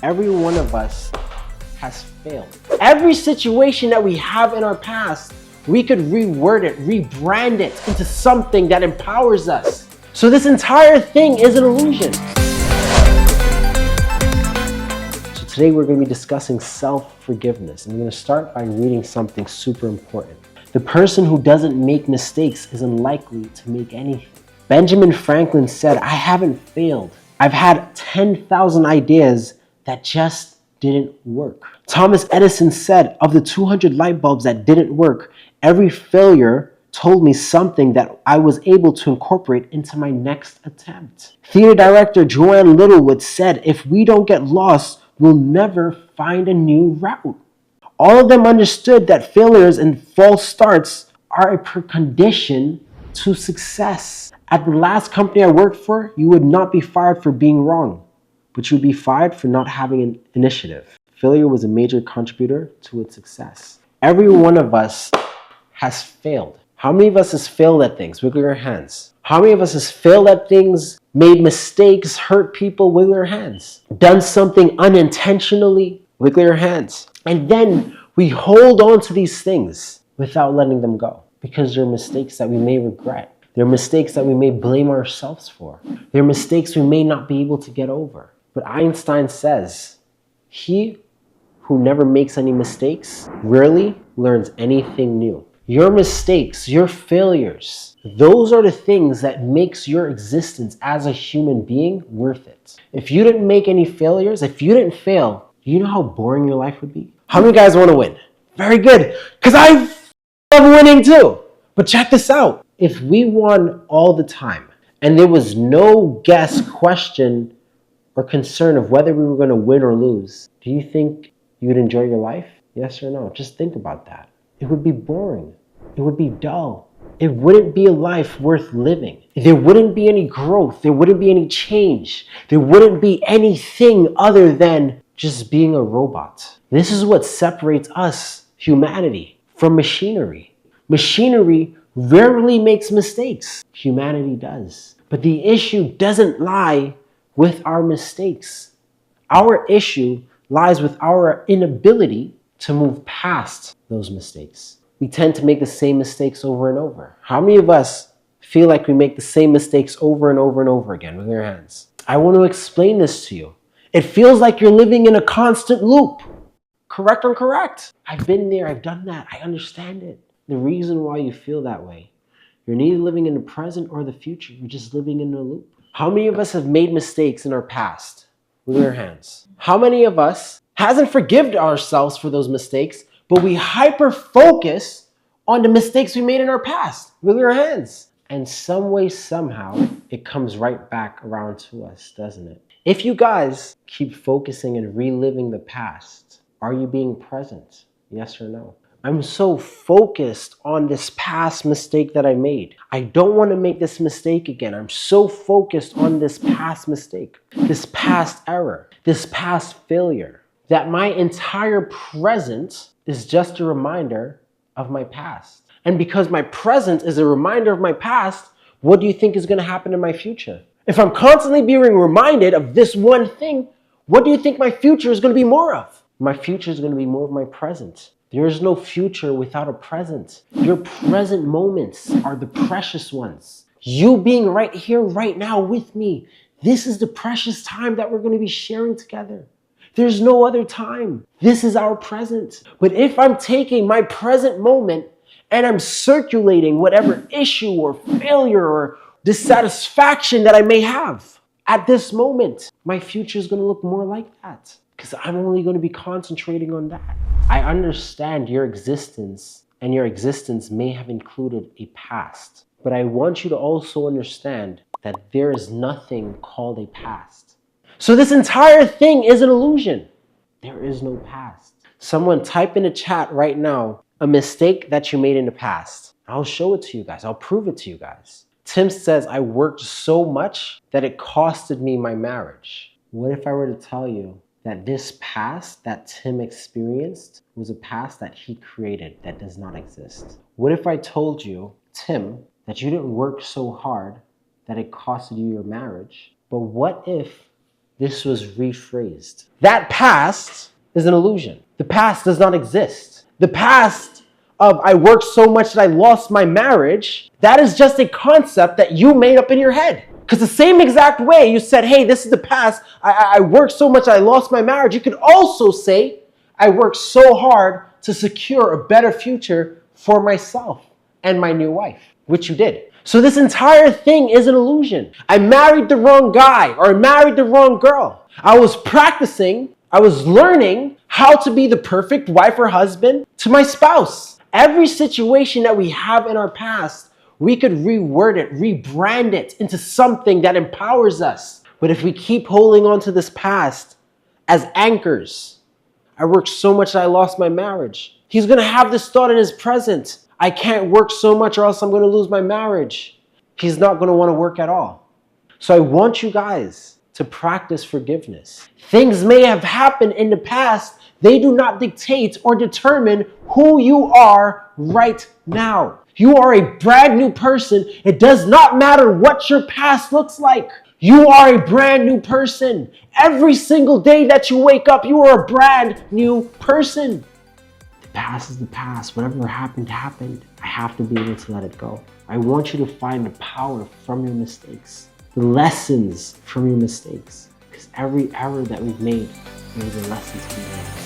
Every one of us has failed. Every situation that we have in our past, we could reword it, rebrand it into something that empowers us. So this entire thing is an illusion. So today we're going to be discussing self-forgiveness. And I'm going to start by reading something super important. The person who doesn't make mistakes is unlikely to make anything. Benjamin Franklin said, "I haven't failed. I've had 10,000 ideas that just didn't work." Thomas Edison said, "Of the 200 light bulbs that didn't work, every failure told me something that I was able to incorporate into my next attempt." Theater director Joanne Littlewood said, "If we don't get lost, we'll never find a new route." All of them understood that failures and false starts are a precondition to success. At the last company I worked for, you would not be fired for being wrong, but you would be fired for not having an initiative. Failure was a major contributor to its success. Every one of us has failed. How many of us has failed at things? Wiggle your hands. How many of us has failed at things, made mistakes, hurt people? Wiggle your hands. Done something unintentionally? Wiggle your hands. And then we hold on to these things without letting them go because they're mistakes that we may regret. They're mistakes that we may blame ourselves for. They're mistakes we may not be able to get over. But Einstein says, "He who never makes any mistakes rarely learns anything new." Your mistakes, your failures, those are the things that makes your existence as a human being worth it. If you didn't make any failures, if you didn't fail, you know how boring your life would be? How many guys want to win? Very good, because I love winning too. But check this out. If we won all the time and there was no guess, question, or concern of whether we were going to win or lose, do you think you would enjoy your life? Yes or no? Just think about that. It would be boring. It would be dull. It wouldn't be a life worth living. There wouldn't be any growth. There wouldn't be any change. There wouldn't be anything other than just being a robot. This is what separates us, humanity, from machinery. Machinery rarely makes mistakes. Humanity does. But the issue doesn't lie with our mistakes. Our issue lies with our inability to move past those mistakes. We tend to make the same mistakes over and over. How many of us feel like we make the same mistakes over and over and over again? With your hands. I want to explain this to you. It feels like you're living in a constant loop. Correct or correct? I've been there, I've done that, I understand it. The reason why you feel that way, you're neither living in the present or the future, you're just living in a loop. How many of us have made mistakes in our past? With your hands. How many of us hasn't forgiven ourselves for those mistakes, but we hyper-focus on the mistakes we made in our past? With your hands. And some way, somehow, it comes right back around to us, doesn't it? If you guys keep focusing and reliving the past, are you being present? Yes or no? I'm so focused on this past mistake that I made. I don't want to make this mistake again. I'm so focused on this past mistake, this past error, this past failure, that my entire present is just a reminder of my past. And because my present is a reminder of my past, what do you think is going to happen in my future? If I'm constantly being reminded of this one thing, what do you think my future is going to be more of? My future is going to be more of my present. There is no future without a present. Your present moments are the precious ones. You being right here, right now with me, this is the precious time that we're going to be sharing together. There's no other time. This is our present. But if I'm taking my present moment and I'm circulating whatever issue or failure or dissatisfaction that I may have at this moment, my future is going to look more like that because I'm only going to be concentrating on that. I understand your existence, and your existence may have included a past, but I want you to also understand that there is nothing called a past. So this entire thing is an illusion. There is no past. Someone type in the chat right now a mistake that you made in the past. I'll show it to you guys. I'll prove it to you guys. Tim says, "I worked so much that it costed me my marriage." What if I were to tell you that this past that Tim experienced was a past that he created that does not exist? What if I told you, Tim, that you didn't work so hard that it costed you your marriage, but what if This was rephrased. That past is an illusion. The past does not exist. The past of I worked so much that I lost my marriage, that is just a concept that you made up in your head. Because the same exact way you said, hey, this is the past, I worked so much I lost my marriage, you could also say, I worked so hard to secure a better future for myself and my new wife, which you did. So this entire thing is an illusion. I married the wrong guy or I married the wrong girl. I was practicing, I was learning how to be the perfect wife or husband to my spouse. Every situation that we have in our past, we could reword it, rebrand it into something that empowers us. But if we keep holding on to this past as anchors, I worked so much that I lost my marriage. He's going to have this thought in his present. I can't work so much or else I'm going to lose my marriage. He's not going to want to work at all. So I want you guys to practice forgiveness. Things may have happened in the past. They do not dictate or determine who you are right now. You are a brand new person. It does not matter what your past looks like. You are a brand new person. Every single day that you wake up, you are a brand new person. The past is the past. Whatever happened, happened. I have to be able to let it go. I want you to find the power from your mistakes, the lessons from your mistakes, because every error that we've made is a lesson to be learned.